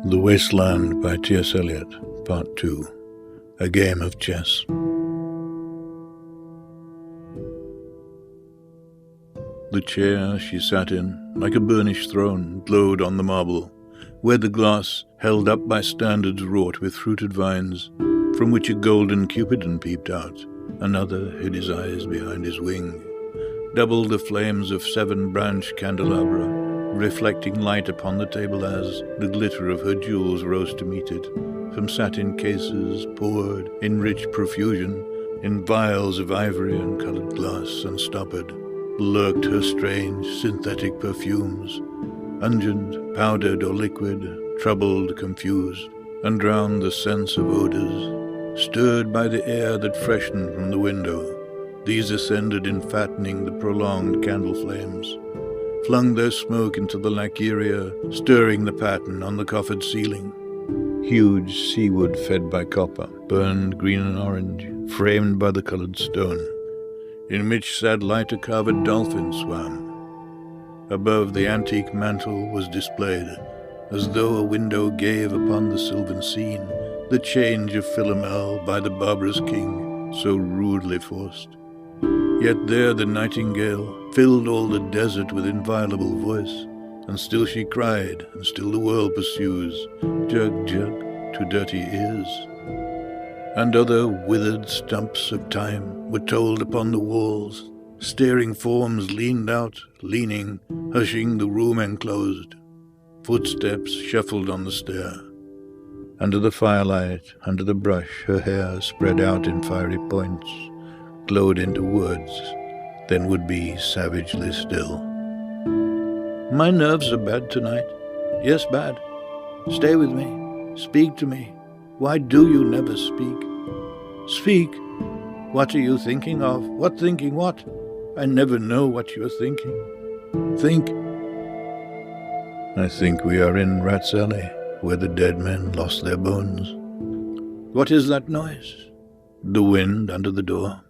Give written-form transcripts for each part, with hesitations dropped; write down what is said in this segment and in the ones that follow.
The Wasteland by T.S. Eliot, Part 2. A Game of Chess. The chair she sat in, like a burnished throne, glowed on the marble, where the glass, held up by standards wrought with fruited vines, from which a golden Cupidon peeped out. Another hid his eyes behind his wing. Double the flames of seven-branched candelabra, reflecting light upon the table as the glitter of her jewels rose to meet it, from satin cases poured in rich profusion, in vials of ivory and coloured glass unstoppered, lurked her strange synthetic perfumes, unguent, powdered or liquid, troubled, confused, and drowned the sense of odours, stirred by the air that freshened from the window. These ascended in fattening the prolonged candle flames, flung their smoke into the laquearia, stirring the pattern on the coffered ceiling. Huge seawood fed by copper, burned green and orange, framed by the coloured stone, in which sad light a carved dolphin swam. Above the antique mantle was displayed, as though a window gave upon the sylvan scene, the change of Philomel by the barbarous king, so rudely forced. Yet there the nightingale filled all the desert with inviolable voice, and still she cried, and still the world pursues, jug, jug, to dirty ears. And other withered stumps of time were told upon the walls, staring forms leaned out, leaning, hushing the room enclosed. Footsteps shuffled on the stair. Under the firelight, under the brush, her hair spread out in fiery points, glowed into words, then would be savagely still. My nerves are bad tonight. Yes, bad. Stay with me. Speak to me. Why do you never speak? Speak. What are you thinking of? What thinking what? I never know what you are thinking. Think. I think we are in Rat's Alley, where the dead men lost their bones. What is that noise? The wind under the door.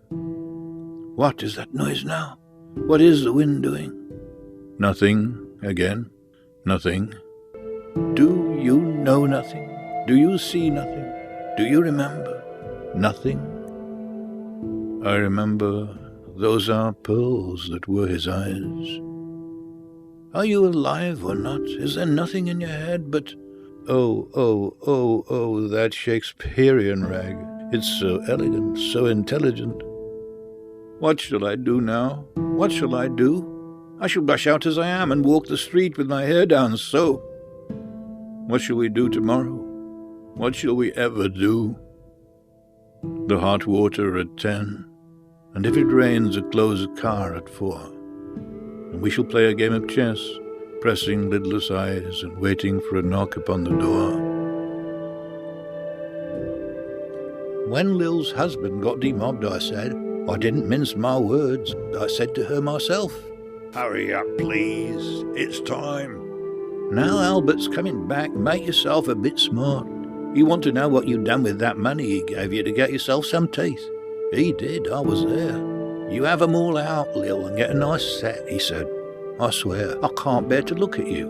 What is that noise now? What is the wind doing? Nothing, again. Nothing. Do you know nothing? Do you see nothing? Do you remember? Nothing? I remember those are pearls that were his eyes. Are you alive or not? Is there nothing in your head but... Oh, that Shakespearean rag. It's so elegant, so intelligent. What shall I do now? What shall I do? I shall rush out as I am and walk the street with my hair down so. What shall we do tomorrow? What shall we ever do? The hot water at 10, and if it rains a closed car at 4. And we shall play a game of chess, pressing lidless eyes and waiting for a knock upon the door. When Lil's husband got demobbed, I said, I didn't mince my words. I said to her myself, Hurry up, please. It's time. Now Albert's coming back. Make yourself a bit smart. You want to know what you done with that money he gave you to get yourself some teeth? He did. I was there. You have 'em all out, Lil, and get a nice set, he said. I swear, I can't bear to look at you.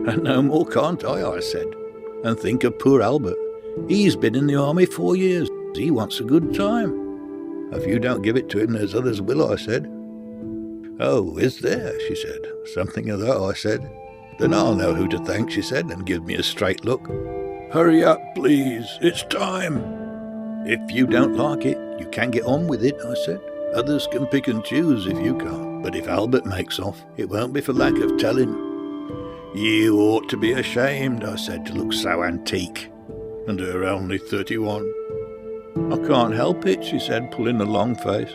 And no more can't I said. And think of poor Albert. He's been in the army 4 years. He wants a good time. If you don't give it to him, there's others will, I said. Oh, is there, she said. Something of that, I said. Then I'll know who to thank, she said, and give me a straight look. Hurry up, please, it's time. If you don't like it, you can get on with it, I said. Others can pick and choose if you can't, but if Albert makes off, it won't be for lack of telling. You ought to be ashamed, I said, to look so antique. And her only 31. I can't help it, she said, pulling a long face.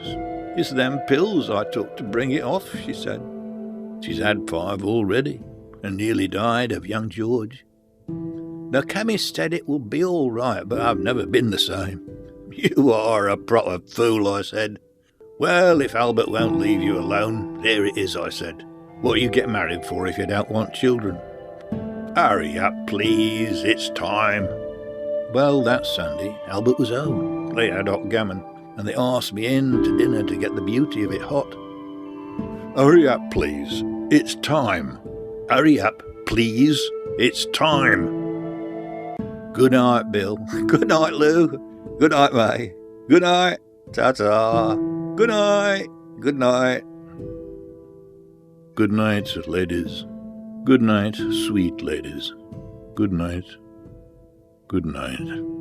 It's them pills I took to bring it off, she said. She's had 5 already, and nearly died of young George. The chemist said it will be all right, but I've never been the same. You are a proper fool, I said. Well, if Albert won't leave you alone, there it is, I said. What you get married for if you don't want children? Hurry up, please, it's time. Well, that Sunday, Albert was home. They had hot gammon, and they asked me in to dinner to get the beauty of it hot. Hurry up, please. It's time. Hurry up, please. It's time. Good night, Bill. Good night, Lou. Good night, May. Good night. Ta-ta. Good night. Good night. Good night, ladies. Good night, sweet ladies. Good night. Good night.